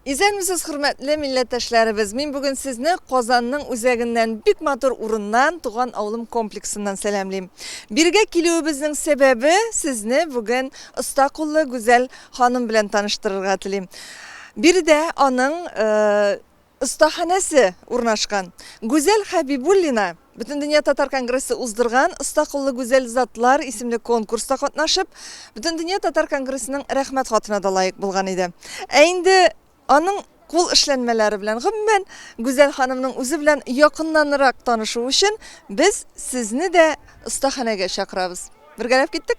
İzləyirmisiniz, hürmetli milletdaşlarımız. Min bugün sizni Qozanның üzəgindən bik motor urundan Tuğan Avlum kompleksindən selamlayım. Birge kiliyobizning sebebi sizni bugün İstaqullu güzel hanım bilen tanıştırırga tileyim. Biri de onun ustaxanası urnaşkan. Güzel Habibullina Bütün Dünya Tatar Kongresi uzdurgan İstaqullu Güzel Zatlar isimli konkursta katnaşıp Bütün Dünya Tatar Kongresi'nin rahmet hatına da layık bulgan idi. Endi onun kul işlenmeleri bilen ben Güzel Hanım'ın özü bilen yakınlanarak tanışı için biz sizni de ustaxanaga çakırabız. Bir gelip gittik.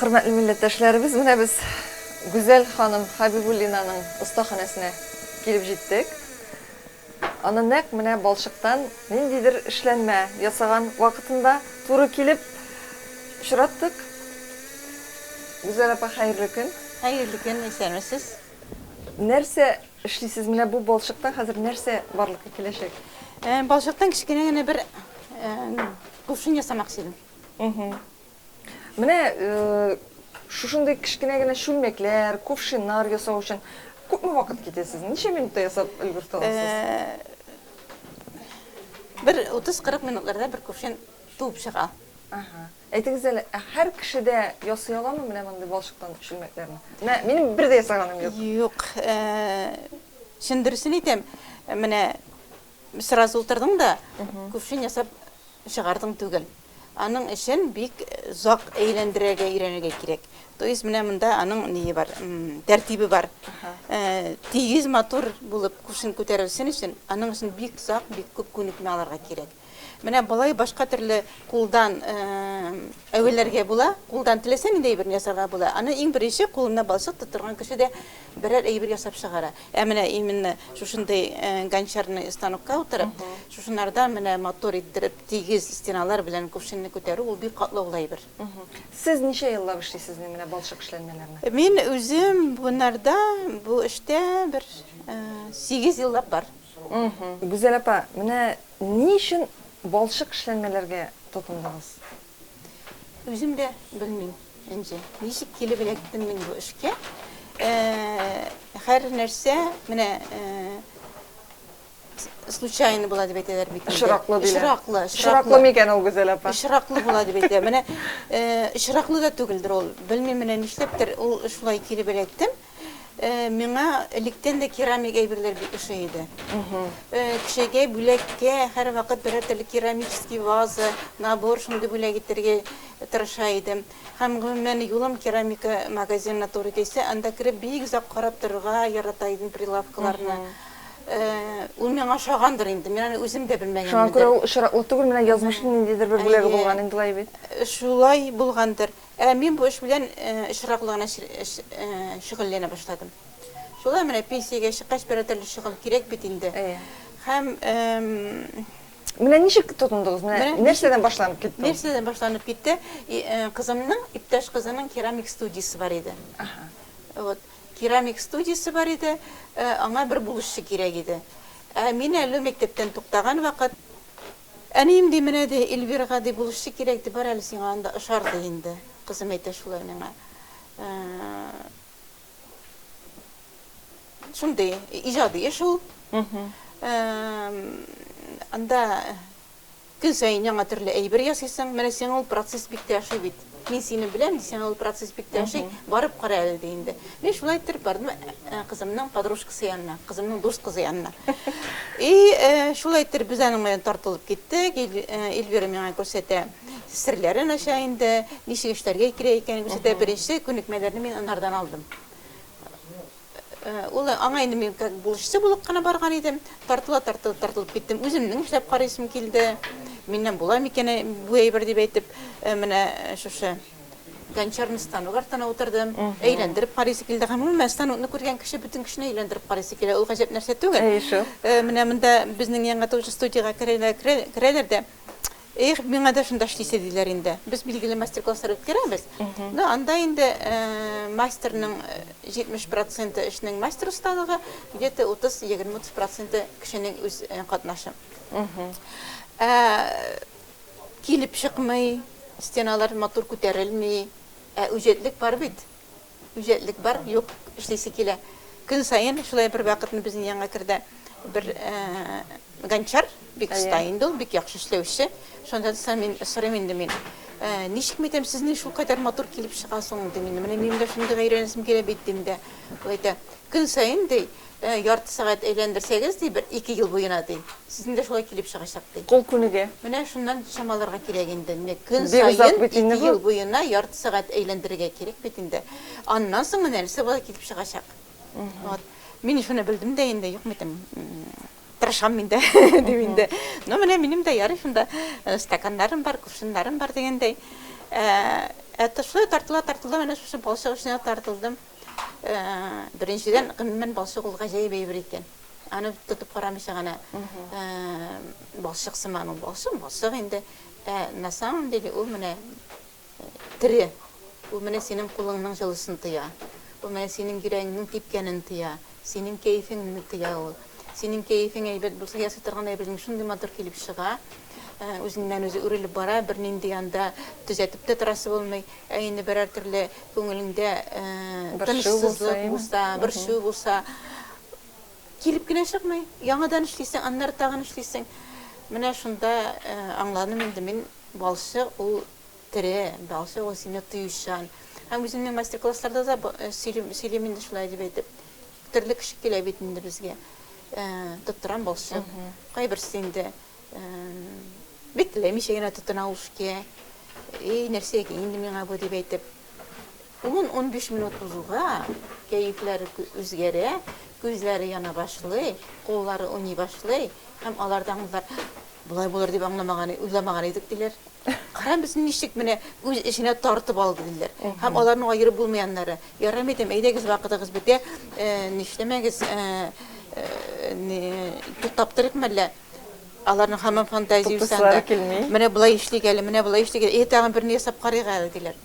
Hürmetli milletdaşlarımız, mine biz Güzel Hanım Habibullina'nın ustaxanasına gelip gittik. Onun nek mine balşıktan nindidir işlenme yasagan vakitinde turu kelip şurattık. Güzel apa hayırlı gün. Hayırlı gün, esermisiz. Nerse işleysiz mine bu balşıktan hazır nerse varlıkı kileşek? Balşıktan kichkine bir kufşun yasamak istedim. Mine şuşunday kichkine şulmekler, kufşinlar yasau için көп mü vakit gidesiz? Neçe minutta yasap ülgürt alasız? Bir 30-40 minutlarda bir kufşun tuğup çığa. Aytыңыз, her kişi de yasay ala mı mine mınday balşıktan şulmeklerini? Benim bir de yasaganım yok. Yok. Şimdi aytem, mine sırası oturdum da kufşun yasap çıgardım tügel. Anın için büyük zak eğlendirege, iğrenege gerek. Toyuz mında anın neyi var, tertibi var. Tigiz motor bulup kuşun köterilsin için anın için büyük zak, büyük köp ko'nikmalarga gerek. Mine balay başka türlü kuldan evvellerge bula, kuldan tilesen inde bir yasarga bula. Anı en birinci kuluna balşık tutturgan kişi de birer eybir yasap çıgara. Mine imin şuşunday gançarını istanokka oturup, şuşunlardan mine motor ittirip tigiz istinalar bilen kuşunu köteri, ol bir katlı olayıbır. Siz neçe yıllar işleysiz mine balşık işlenmelerine? Men özüm bunlarda bu işte bir 8 yıllar var. Güzel apa, mine niçin balşık işlenmelerge tutundunuz? Özüm de bilmeyim önce. Nişik kelip elektim men bu işke. Her nerse mine случайно buladı beteler bitinde. Işıraklı bile. Işıraklı. Işıraklı mı iken o güzel apa? Işıraklı buladı beteler. Mine ışıraklı da tügüldür ol. Bilmeyim mine nişleptir ol şulay kelip elektim. Mena elikten de keramik eybirler bir şeydi. Kişege, bülekke her vakit bir türlü keramический vazı, nabor şimdi böyle getirge tırşaydım. Hem ben yolum keramika magazinine doğru geçse, anda kirip bir güzel karap durga yarataydım prilavkalarına. Ул мен ашаганdır indi. Men özüm de bilmegem. Şuna göre ışıraklı tügül mine yazmışın indidir bir bülegi bulgan indilay bit. Şulay bulgandır. Men bu iş bilen ışıraklığına şüghüllene başladım. Şulay mene pensiyaga çıkaç bir türlü şüghül gerek bit indi. Hem Mine nişik tutundunuz? Nereden başlanıp gitti? Nereden başlanıp gitti? Kızımның, iptaş kızının keramik studiyası var idi. Evet. Keramik studiyası var idi, ona bir buluşçu gerek idi. Men әлі mektepten to'xtagan vaqt, annem de mene de Elviraga de buluşçu gerekti, bar әлі sen anda ışardı indi. Kızım ayta şulay mena. Şunday, ijadi iş ol. Anda gün sayın yana türlü eybir yasaysan, mene sen ol proses biktaşı bit. Men seni bilen, sen ol proses biktaşı barıp qara әлі deyindi. Men şulay tirip bardım kızımның подружкасы yanına, kızımның dost kızı yanına. Şulay tirip biz anымен tartılıp gittik. Elvira mena görsete sirlerin aşağı indi, nişi işlerge kirek ekeni görsete birinci ko'nikmelerini men onlardan aldım. Ул аңа инде мен как булышчы булып кына барган идем. Тартылып киттем. Үземнең эшләп карыйсым килде. Меннән була микән бу әйбер дип әйтеп, менә шушы Gançarны станогы артына утырдым. Әйләндереп карыйсы килде. Һәм мен станокны күргән кеше бүтән кешене әйләндереп карыйсы килә. Ул гаҗәп нәрсә түгел. Менә монда безнең яңа тәүҗе студияга керәләр дә Миңа да шунда эшлисе диләр инде. Без билгеле мастер-класслар үткәрәбез. Да, анда инде мастерның 70% эшнең мастер усталыгы, где-то 20-30% кешенең үз катнашы. Килеп чыкмый, стеналар матур күтәрелми, үҗәтлек бар бит. Үҗәтлек бар, юк, эшлисе килә. Көн сайын шулай бер вакытны безнең янга керде бер Гончар, бик оста инде ул, бик яхшы эшләүче. Шунда да мин сорыйм инде мин. Ничек мәйтәм, сез ни шул кадәр матур килеп чыгасың инде мин. Менә минем дә шундый гайрәнәсем килә бит дим дә. Ул әйтә, көн сайын ди, ярты сагать әйләндерсәгез ди, бер 2 ел буена ди. Сезнең дә шулай килеп чыгачак ди. Кул күнегә. Менә шуннан чамаларга кирәк инде. Менә көн сайын 2 ел буена ярты сагать әйләндерергә кирәк бит инде. Аннан соң менә нәрсә була килеп чыгачак. Вот. Мин шуны белдем дә инде, юк мәйтәм. Тырышам мин дә, дим инде. Но менә минем дә ярый шунда стаканнарым бар, кувшиннарым бар дигәндәй. Шулай тартыла, менә шушы балчык эшенә тартылдым. Беренчедән, мен балчык ул гаҗәеп әйбер икән. Аны тотып карамыйча гына балчык сыман ул балчык инде. На самом деле ул менә тире. Ул менә синең кулыңның җылысын тыя. Ул менә синең йөрәгеңнең типкәнен тыя. Синең кайфыңны тыя ул. Синең кайфың әйбәт булса, ясый торган әйбернең шундый матур килеп чыга. Үзеннән үзе үрелеп бара, бер нинди анда төзәтеп тә торасы булмый. Инде берәр төрле күңелеңдә тынычсызлык булса, бер шул булса, килеп кенә чыкмый. Яңадан эшлисең, аннары тагын эшлисең. Менә шунда аңладым инде мин, балчык ул тире, балчык ул сине тыючан. Һәм үземнең мастер-классларда да сөйлим инде шулай дип әйтеп. Төрле кеше килә бит инде безгә. Тоттырам балчык. Кайберсе инде бит ләмичә генә тотына ушке. Нәрсәгә инде миңа бу дип әйтеп. 10-15 минут узуга кәефләре үзгәрә, күзләре яна башлый, куллары уйный башлый, һәм алардан улар булай булыр дип уйламаган идек диләр. Кара без ничек менә үз эшенә тартып алды диләр. Һәм аларның аерып булмаяннары. Ярым әйтәм, әйдәгез вакытыгыз бетә, нишләмәгез, туктап торыйк мәллә. Аларның һәммә фантазиясында. Менә булай эшлик әле, менә булай эшлик әле. Тагын берне ясап карыйк әле диләр.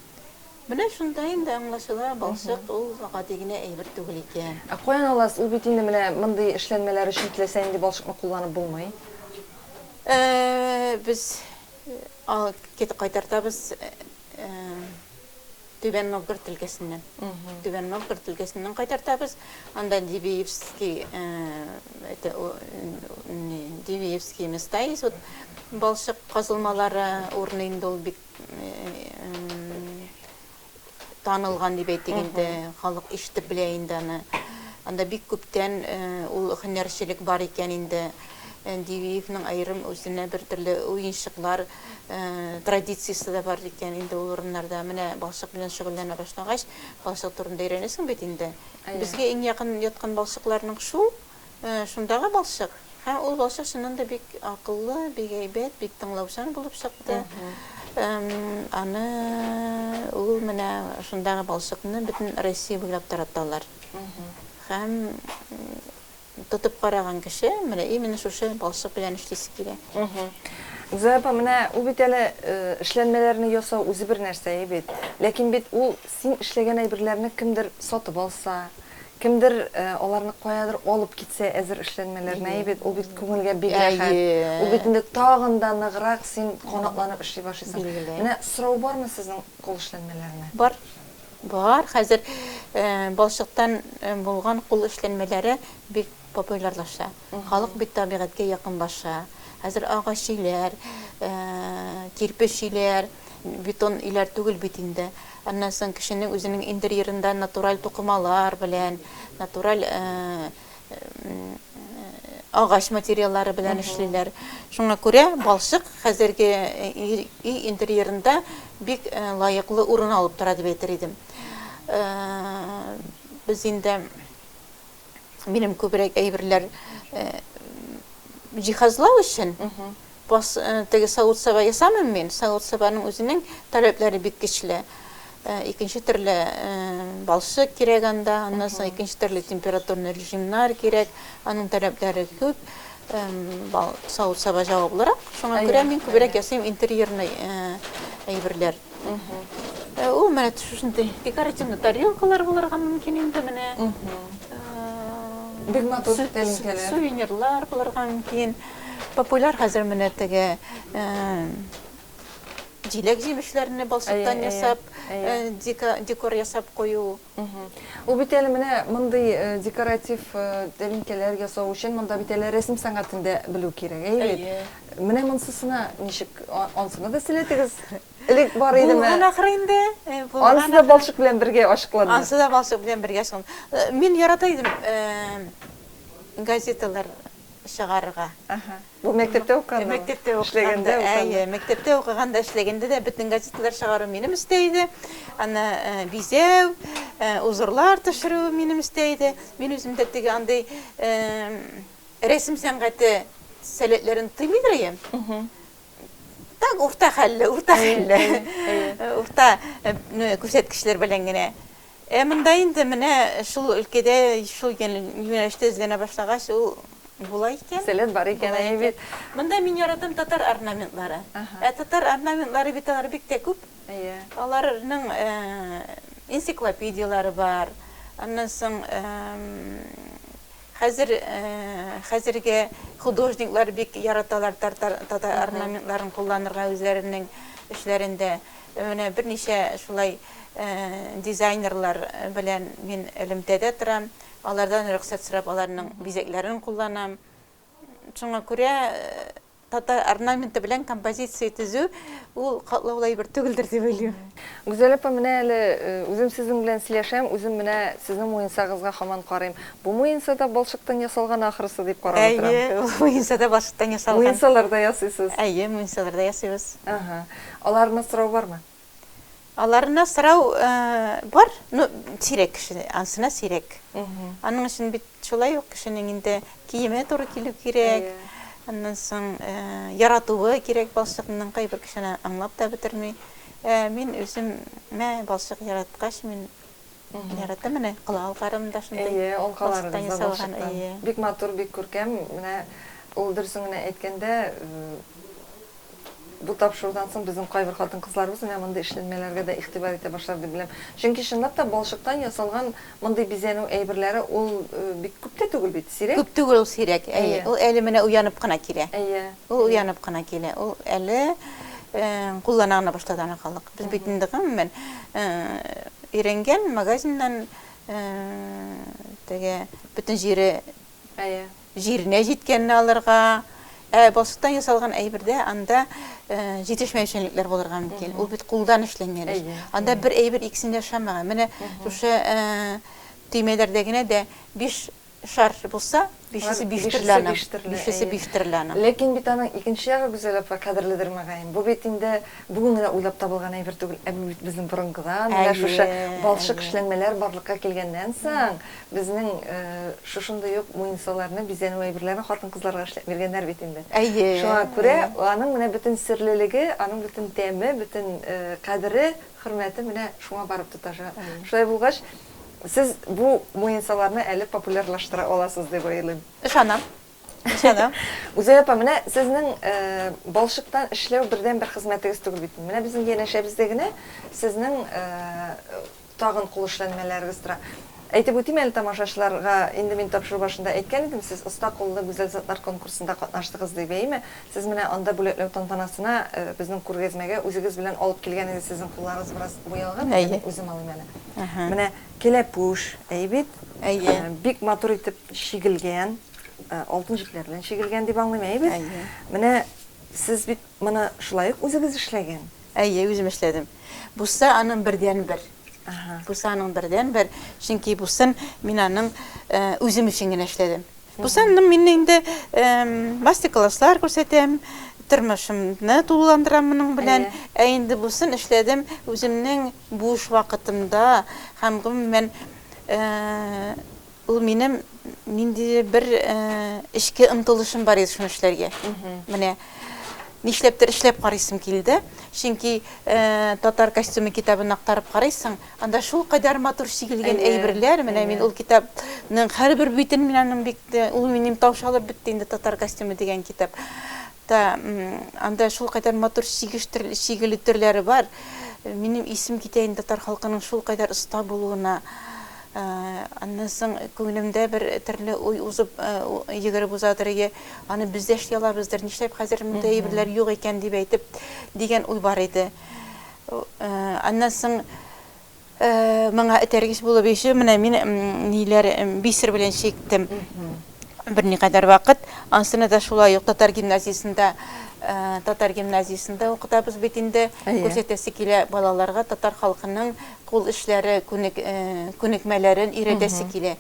Менә шунда инде аңлашыла, балчык ул гади генә әйбер түгел икән. Каян аласыз? Ул бит инде менә мондый эшләнмәләр өчен теләсә инде балчыкны кулланып булмый. Без кетип кайтартабыз Түбән Новгород өлкәсеннән. Түбән Новгород өлкәсеннән кайтартабыз. Анда Дивеевский места есть. Вот балчык казылмалары урыны инде ул бик танылган дип әйтегәндә, халык ишетеп белә инде аны. Анда бик күптән ул һөнәрчелек бар икән инде. Дивеевның айрым үзенә бер төрле уенчыклар, традициясе да бар икән инде ул урыннарда. Менә балчык белән шөгыльләнә башлагач, балчык турында өйрәнәсең бит инде. Безгә иң якын яткан балчыкларның шундагы балчык. Һәм ул балчык шуннан да бик акыллы, бик әйбәт, бик тыңлаучан булып чыкты. Аны ул менә шундагы балчыкны бөтен Россия буйлап тараталар. Һәм тотып караган кеше менә именно шушы балчык белән эшлисе килә. Зәпа менә ул бит әле эшләнмәләрне ясау үзе бер нәрсә бит. Ләкин бит ул син эшләгән әйберләрне кемдер сатып алса, кемдер аларны каядыр алып китсә әзер эшләнмәләрне бит, ул бит күңелгә бик рәхәт. Ул бит инде тагын да ныграк син канатланып эшли башлыйсың. Менә сорау бармы сезнең кул эшләнмәләренә? Бар. Хәзер балчыктан булган кул эшләнмәләре бик популярлаша. Халык бит табигатькә якынлаша. Хәзер агач өйләр, кирпеч өйләр, бетон өйләр түгел бит инде. Аннан соң кешенең үзенең интерьерында натураль тукымалар белән, натураль агач материаллары белән эшлиләр. Шуңа күрә балчык хәзерге интерьерында бик лаеклы урын алып тора дип әйтер идем. Без инде минем күбрәк әйберләр җиһазлау өчен теге савыт-саба ясамыйм мин. Савыт-сабаның үзенең таләпләре бик көчле. Икенче төрле балчык кирәк анда, аннан соң икенче төрле температурный режимнар кирәк, аның таләпләре күп. сауыт саба жауы буларак. Шуңа күрә мин күбрәк ясыйм интерьерный әйберләр. Ул менә шушындай декоративный тарелкалар булырга мөмкин инде менә. Бик матур тәлинкәләр. Сувенирлар булырга мөмкин. Популяр хәзер менә теге җиләк җимешләрне балчыктан ясап, декор ясап кую. Ул бит әле менә мондый декоратив тәлинкәләр ясау өчен монда бит әле рәсем сәнгатендә белү кирәк, әйе. Менә монсысына ничек ансына да сөйләтегез. Элек бар идеме? Булган ахры инде. Ансы да балчык белән бергә ашыкланды. Ансы да балчык белән бергә ашыкланды. Мин ярата идем газеталар чыгарырга. Бу мәктәптә укыганда. Мәктәптә укыганда, әйе, мәктәптә укыганда эшләгәндә дә бөтен газеталар чыгару минем истәйде. Аны бизәү, узырлар төшерү минем истәйде. Мин үзем дә теге андай рәсем сәнгате сәләтләрен тыймыйдыр. Так урта хәлле. Урта күрсәткечләр белән генә. Монда инде менә шул өлкәдә шул юнәлештә эзләнә башлагач, ул була икән. Сәләт бар икән, әйе бит. Монда мин яратам татар орнаментлары. Татар орнаментлары бит алар бик тә күп. Әйе. Аларның энциклопедиялары бар. Аннан соң хәзерге художниклар бик яраталар татар орнаментларын кулланырга үзләренең эшләрендә. Менә берничә шулай дизайнерлар белән мин элемтәдә торам. Алардан рөхсәт сорап аларның бизәкләрен кулланам. Шуңа күрә татар орнаменты белән композиция төзү ул катлаулы бер түгелдер дип уйлыйм. Гүзәл апа, менә әле үзем сезнең белән сөйләшәм, үзем менә сезнең муенсагызга һаман карыйм. Бу муенсада балчыктан ясалган ахрысы дип карап торам. Әйе, муенсада балчыктан ясалган. Муенсаларда ясыйсыз. Әйе, муенсаларда ясыйбыз. Аларны сорау бармы? Аларына сорау бар, сирәк кеше, ансына сирәк. Аның өчен бит шулай ук кешенең инде киеме туры килү кирәк. Аннан соң яратуы кирәк балчыкның кайбер кешене аңлап та бетерми. Мин үзем балчык яраткач, мин яратам менә кылалгарым да шундай. Әйе, алкаларыбыз да балчыктан. Бик матур, бик күркәм. Менә ул дөресен генә әйткәндә, бу тапшырудан соң безнең кайбер хатын-кызларыбыз менә мондай эшләнмәләргә дә игътибар итә башлар дип беләм. Чөнки чынлап та балчыктан ясалган мондай бизәнү әйберләре ул бик күп тә түгел бит, сирәк. Күп түгел ул сирәк. Әйе, ул әле менә уянып кына килә. Әйе. Ул уянып кына килә. Ул әле куллана башлады аны халык. Без бит инде гомумән өйрәнгән магазиннан теге бөтен җиренә җиткәнне алырга, балчыктан ясалган әйбердә анда җитешмәүчәнлекләр булырга мөмкин. Ул бит кулдан эшләнгән. Анда бер әйбер икесендә шамага. Менә шушы төймәләрдә генә дә 5 шар булса, 5-се 5 төрле. Ләкин бит аның икенче ягы Гүзәл апа кадерледер мәгәйин. Бу бит инде бүген генә уйлап табылган әйбер түгел. Бу бит безнең борынгыдан, менә шушы балчык эшләнмәләр барлыкка килгәннән соң безнең шушындай ук муенсаларны, бизәнү әйберләрне хатын-кызларга эшләп биргәннәр бит инде. Шуңа күрә аның менә бөтен серлелеге, аның бөтен тәме, бөтен кадере, хөрмәте менә шуңа барып тоташа. Шулай булгач, сез бу муенсаларны әле популярлаштыра аласыз дип уйлыйм. Ышанам. Гүзәл апа, менә сезнең балчыктан эшләү бердән бер хезмәтегез түгел бит. Менә безнең янәшәбездә генә сезнең тагын кул эшләнмәләрегез тора. Әйтеп үтим әле тамашачыларга, инде мин тапшыру башында әйткән идем, сез оста куллы гүзәл затлар конкурсында катнаштыгыз дип әйме. Сез менә анда бүләкләү тантанасына безнең күргәзмәгә үзегез белән алып килгән идегез, сезнең кулларыгыз бераз буялган, үзем алыйм әле. Менә келәпүш, әйбит, бик матур итеп шигелгән, алтын җипләр белән шигелгән дип аңлыйм, әйбит. Менә сез бит моны шулай ук үзегез эшләгән. Әйе, үзем эшләдем. Буса аның бердән бер. Бусаның бердән бер, чөнки бусын мин аның үзем өчен генә эшләдем. Бусаның мин инде мастер-класслар күрсәтәм, тормышымны тулыландырам моның белән. Инде бусын эшләдем үземнең буш вакытымда һәм гомумән ул минем нинди бер эшкә омтылышым бар иде шуны эшләргә. Менә нишләптер эшләп карыйсым килде. Чөнки татар костюмы китабын актарып карыйсың, анда шул кадәр матур шигелгән әйберләр, менә мин ул китапның һәрбер битен мин аның бик ул минем таушалып битте инде татар костюмы дигән китап. Анда шул кадәр матур шигеле төрләре бар. Минем исем китә инде татар халкының шул кадәр оста булуына. Аннан соң күңелемдә бер төрле уй узып йөгереп узадыр, аны без дә эшли алабыздыр, нишләп хәзер монда әйберләр юк икән дип әйтеп дигән уй бар иде. Аннан соң моңа этәргеч булып ише, менә мин ниләр бисер белән чиктем. Берникадәр вакыт, ансына да шулай ук татар гимназиясендә укытабыз бит инде, күрсәтәсе килә балаларга татар халкының кул эшләре, күнекмәләрен өйрәтәсе килә.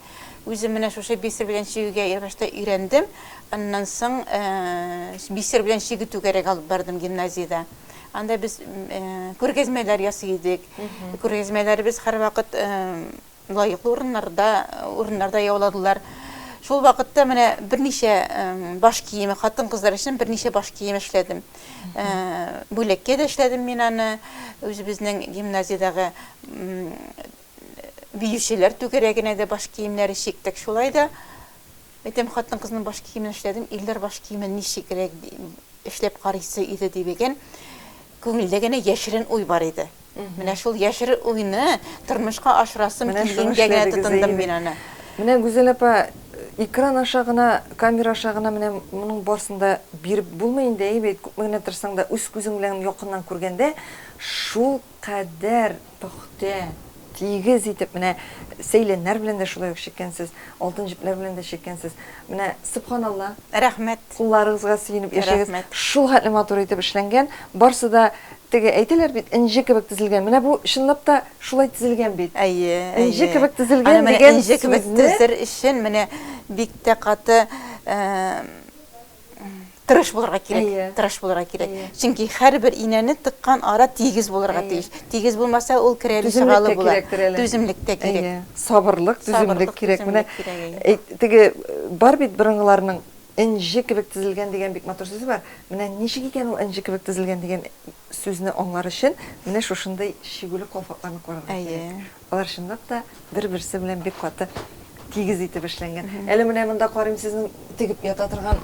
Үзем менә шушы бисер белән чигүгә башта өйрәндем. Аннан соң бисер белән чигүгә алып бардым гимназиядә. Анда без күргәзмәләр ясый идек. Күргәзмәләребез һәр вакыт лаеклы урыннарда яуладылар. Шул вакытта менә берничә баш киеме, хатын-кызлар өчен берничә баш кием эшләдем. Бүлеккә дә эшләдем мин аны. Үзебезнең гимназиядәге биючеләр түгәрәгенә дә баш киемнәре чиктек. Шулай да әйтәм, хатын-кызның баш киемен эшләдем. Илләр баш киемен ничекрәк эшләп карыйсы иде дигән күңелдә генә яшерен уй бар иде. Менә шул яшерен уйны тормышка ашырасым килгәнгә генә тотындым мин аны. Менә Гүзәл апа, экран аша гына, камера аша гына менә моның барсында биреп булмый инде, әйбәт, күпме генә торсаң да үз күзең белән якыннан күргәндә, шул кадәр пөхтә, тигез итеп менә сәйләннәр белән дә шулай ук чиккәнсез, алтын җепләр белән дә чиккәнсез. Менә субханалла, рәхмәт. Кулларыгызга сөенеп яшәгез. Шул хәтле матур итеп эшләнгән. Барсы да теге әйтәләр бит, инҗе кебек тезелгән. Менә бу чынлап та шулай тезелгән бит. Инҗе кебек тезелгән дигән инҗе кебек тезер өчен менә бик тә каты тырыш булырга кирәк. Чөнки һәрбер инәне тыккан ара тигез булырга тиеш. Тигез булмаса ул кирәле чыгалы була. Түземлек тә кирәк. Сабырлык, түземлек кирәк. Менә теге бар бит бирыңларның инҗе кебек тезелгән дигән бик матур сүзе бар. Менә ничек икән ул инҗе кебек тезелгән дигән сүзне аңлар өчен менә шушындай шигүле калфакларны карарга кирәк. Алар чынлап та бер-берсе белән бик каты тигез итеп эшләнгән. Әле менә монда карыйм, сезнең тегеп ята торган.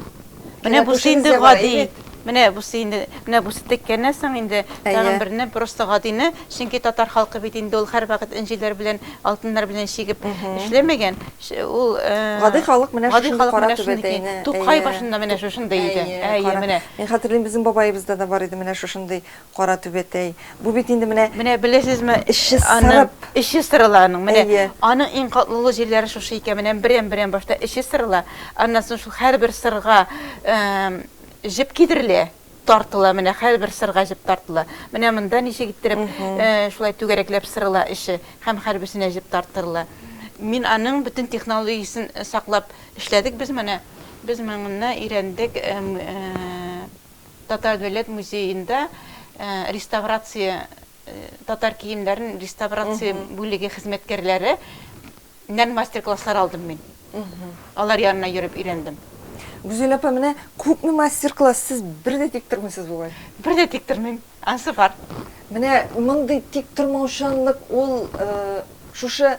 Менә бу инде гади. Менә бу теккәннән инде тагын берне просто гадине, чөнки татар халкы бит инде ул һәр вакыт инҗеләр белән, алтыннар белән чигеп эшләмәгән. Ул гади халык менә шуны карап түбәтәйне. Тукай башында менә шушындай иде. Менә. Мин хәтерлим, безнең бабаебызда да бар иде менә шушындай кара түбәтәй. Бу бит инде менә беләсезме, эше сырыланың. Менә аның иң катлылы җирләре шушы икән. Менә берәм башта эше сырыла. Аннан соң шул һәрбер сырга җеп кидерелә, тартыла, менә һәрбер сырга җеп тартыла. Менә монда ничек иттереп шулай түгәрәкләп сырыла эше, һәм һәрберсенә җеп тартырыла. Мин аның бөтен технологиясын саклап эшләдек. Без моны өйрәндек. Татар дәүләт музеенда реставрация, татар киемнәрен реставрация бүлеге хезмәткәрләре нән мастер-класслар алдым мин. Алар янына йөреп өйрәндем. Гүзәл апа, менә күпме мастер-класс сез бер дә тик тормыйсыз бугай. Бер дә тик тормыйм. Ансы бар. Менә мондый тик тормаучанлык ул шушы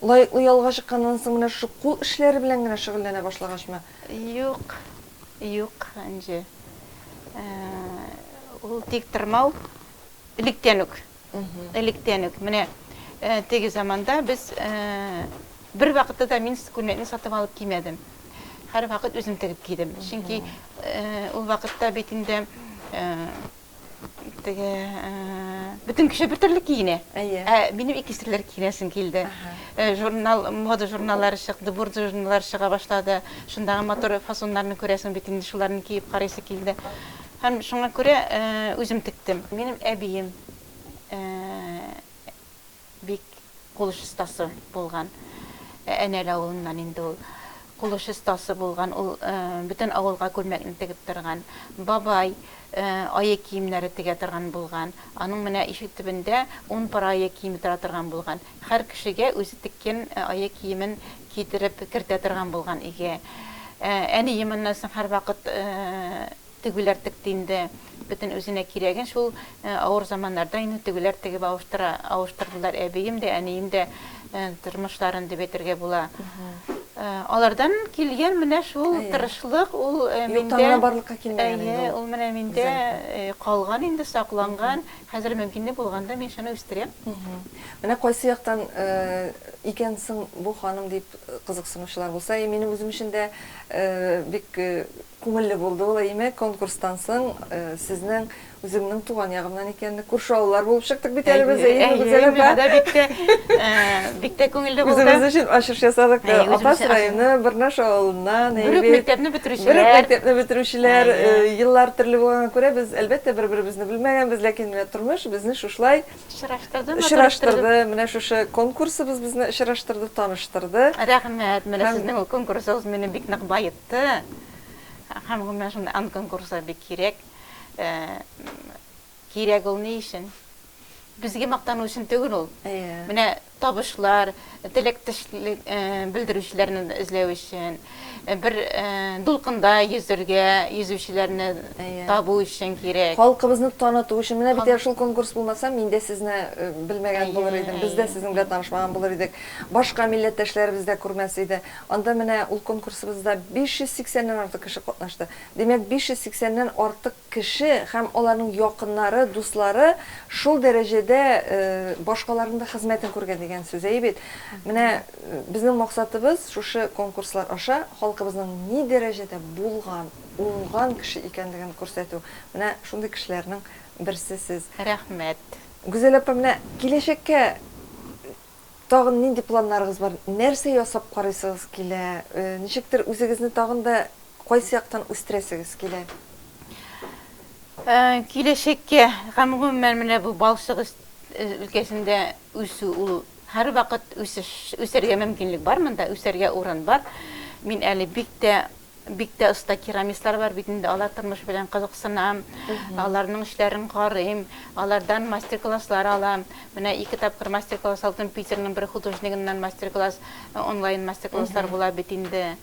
лайыклы ялга чыкканнан соң менә шу кул эшләре белән генә шөгыльләнә башлагачмы? Юк, инде. Ул тик тормау электән үк. Менә теге заманда без бер вакытта да мин күлмәкне сатып алып кимәдем. Һәр вакыт үзем тегеп кидем. Чөнки ул вакытта бит инде теге бөтен кеше бер төрле киенә. Минем икесерләр киенәсем килде. Мода журналлары чыкты, бурда журналлары чыга башлады. Шундагы матур фасоннарны күрәсем бит инде шуларны киеп карыйсы килде. Һәм шуңа күрә үзем тектем. Минем әбием бик кулыш остасы булган. Әнәле авылыннан инде ул кулыш остасы булган. Ул бөтен авылга күлмәкне тегеп торган. Бабай аяк киемнәре тегә торган булган. Аның менә ишек төбендә 10 пар аяк киеме тора торган булган. Һәр кешегә үзе теккән аяк киемен китереп кертә торган булган өйгә. Әни йымыннан соң һәр вакыт тегеләр тектинде бөтен үзенә кирәген шул авыр заманнарда инде тегеләр тегеп авыштырдылар әбием дә, әнием дә тормышларын дип әйтергә була. Алардан килгән менә шул тырышлык, ул миндә барлыкка килмәгән инде. Ул менә миндә калган инде, сакланган. Хәзер мөмкинлек булганда мин шуны үстерәм. Менә кайсы яктан икәнсең бу ханым дип кызыксынучылар булса, минем үзем өчен дә бик күңелле булды ул әйме конкурстан соң сезнең үзеңнең туган ягымнан икәнне күрше авыллар булып чыктык бит әле без бик тә күңелле булды. Үзебез өчен ачыш ясадык. Атас районы Бирнаш авылыннан бер мәктәпне бетерүчеләр еллар төрле булганга күрә без әлбәттә бер-беребезне белмәгәнбез, ләкин менә тормыш безне шушлай очраштырды. Менә шушы конкурсыбыз безне очраштырды, таныштырды. Рәхмәт, менә сезнең ул конкурсыгыз мине бик нык байытты. Һәм менә шундый конкурсы бик кирәк. Кирәк ул ни өчен? Безгә мактану өчен түгел ул. Менә табышлар, теләктәшлек белдерүчеләрне эзләү өчен, бер дулкында йөзүчеләрне табу өчен кирәк. Халкыбызны таныту өчен менә бит шул конкурс булмаса, мин дә сезне белмәгән булыр идем. Без дә сезнең белән танышмаган булыр идек. Башка милләттәшләребез дә күрмәс иде. Анда менә ул конкурсыбызда 580-нән артык кеше катнашты. Димәк, 580-нән артык кеше һәм аларның якыннары, дуслары шул дәрәҗәдә башкаларның да хезмәтен күргән дигән сүз әйбит. Менә безнең максатыбыз шушы конкурслар аша халкыбызның ни дәрәҗәдә булган, уңган кеше икәнлеген күрсәтү. Менә шундый кешеләрнең берсе сез. Рәхмәт. Гүзәл апа, менә киләчәккә тагын нинди планнарыгыз бар? Нәрсә ясап карыйсыгыз килә? Ничектер үзегезне тагын да кайсы яктан үстерәсегез килә? Киләчәккә гомумән менә бу балчык өлкәсендә үсү ул һәр вакыт үсәргә мөмкинлек бар, монда үсәргә урын бар. Мин әле бик тә оста керамистлар бар бит инде, алар тормыш белән кызыксынам, аларның эшләрен карыйм, алардан мастер-класслар алам. Менә 2 тапкыр мастер-класс алдым, Питерның бер художнигыннан мастер-класс, онлайн мастер-класслар була бит инде.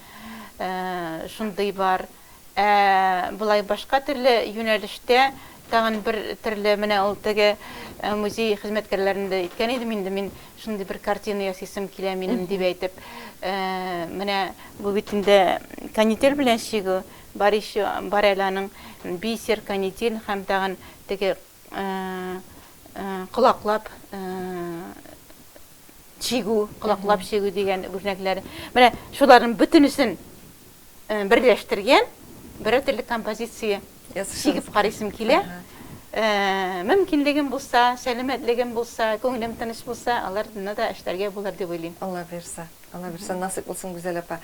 Шундый бар. Булай башка төрле юнәлештә тагын бер төрле менә ул теге музей хезмәткәрләрендә иткән идем инде, мин шундый бер картина ясыйсым килә минем дип әйтеп. Менә бу бит инде канитель белән чигү бар еще, бар әленың бисер, канитель һәм тагын теге колаклап чигү дигән үрнәкләр. Менә шуларның бөтенесен берләштергән бер төрле композиция чигеп карыйсым килә. Мөмкинлегем булса, сәламәтлегем булса, күңелем тыныч булса, аларны да эшләргә булыр дип уйлыйм. Алла бирсә, насыйп булсын Гүзәл апа.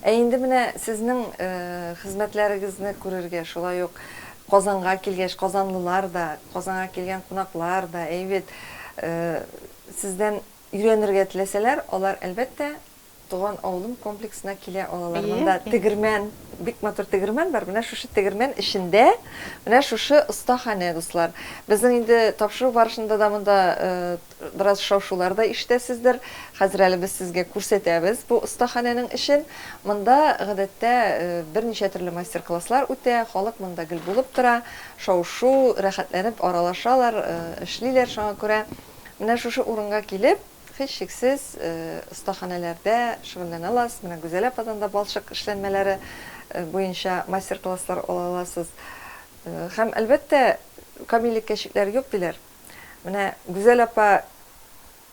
Инде менә сезнең хезмәтләрегезне күрергә, шулай ук Казанга килгәч, казанлылар да, Казанга килгән кунаклар да, әйбет, сездән өйрәнергә теләсәләр, алар әлбәттә туган авылым комплексына килә алалар. Монда тегермән, бик матур тегермән бар. Менә шушы тегермән эчендә, менә шушы остаханә, дуслар. Безнең инде тапшыру барышында да монда бераз шау-шулар да ишетәсездер. Хәзер әле без сезгә күрсәтәбез бу остаханәнең эшен. Монда гадәттә берничә төрле мастер-класслар үтә, халык монда гел булып тора, шау-шу, рәхәтләнеп аралашалар, эшлиләр шуңа күрә. Менә шушы урынга килеп һеч шиксез остаханәләрдә шөгыльләнә аласыз. Менә Гүзәл ападан да балчык эшләнмәләре буенча мастер-класслар ала аласыз. Һәм әлбәттә камиллеккә чикләр юк диләр. Менә Гүзәл апа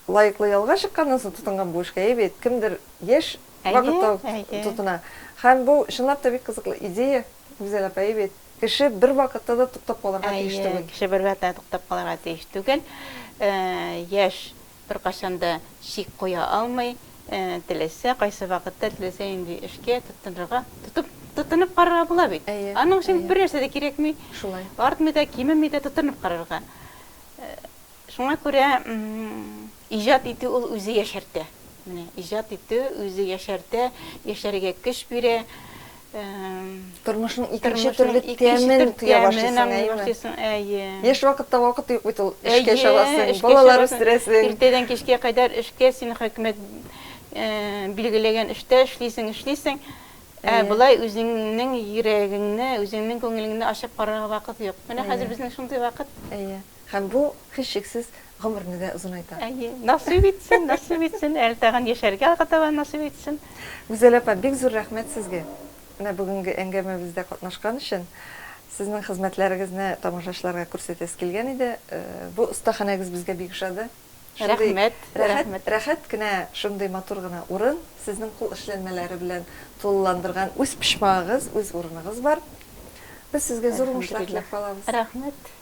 лайыклы ялга чыкканнан соң тотынган бу эшкә әйбит, кемдер яшь вакытта тотына. Һәм бу чынлап та бик кызыклы идея, Гүзәл апа әйбит. Кеше бер вакытта да туктап калырга тиеш түгел. Кеше бер вакытта туктап калырга тиеш түгел. Яшь бер кашанда шик куя алмый, теләсә, кайсы вакытта теләсә инде эшкә тотынып карарга була бит. Аның өчен бер нәрсә дә кирәкми. Шулай. Артмый да, кимеми дә тотынып карарга. Шуңа күрә иҗат итү ул үзе яшәртә. Менә иҗат итү үзе яшәртә, яшәргә көч бирә. Тормышның икенче төрле тәмен туя башлыйсың, Яшь вакытта вакыт юк бит ул эшкә чыгасың, балалар үстерәсең. Иртәдән кичкә кадәр эшкә син хөкүмәт билгеләгән эштә эшлисең. Булай үзеңнең йөрәгеңне, үзеңнең күңелеңне ачып карарга вакыт юк. Менә хәзер безнең шундый вакыт. Һәм бу һичшиксез гомерне дә озынайта. Насыйп итсен, әле тагын яшәргә катаба насыйп итсен. Гүзәл апа, бик зур рәхмәт сезгә. Менә бүгенге әңгәмәбездә катнашкан өчен. Сезнең хезмәтләрегезне тамашачыларга күрсәтәс килгән иде. Бу остаханәгез безгә бик ошады. Рәхмәт. Рәхәт кенә шундый матур гына урын, сезнең кул эшләнмәләре белән тулыландырган үз пишмагыгыз, үз урыныгыз бар. Без сезгә зур уңышлар теләп калабыз. Рәхмәт.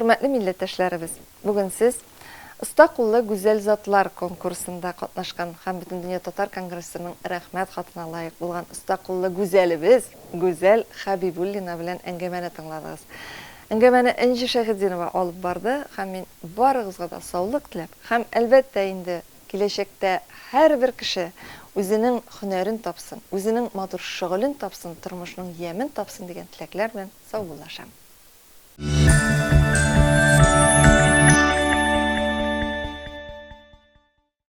Хөрмәтле милләттәшләребез, бүген сез Оста куллы гүзәл затлар конкурсында катнашкан һәм Бөтендөнья татар конгрессының рәхмәт хатына лаек булган оста куллы гүзәлебез Гүзәл Хәбибуллина белән әңгәмәне тыңладыгыз. Әңгәмәне Энҗи Шәһидинова алып барды һәм мин барыгызга да саулык теләп, һәм әлбәттә инде киләчәктә һәрбер кеше үзенең һөнәрен тапсын, үзенең матур шөгылен тапсын, тормышның ямын тапсын дигән теләкләр белән сау булашам.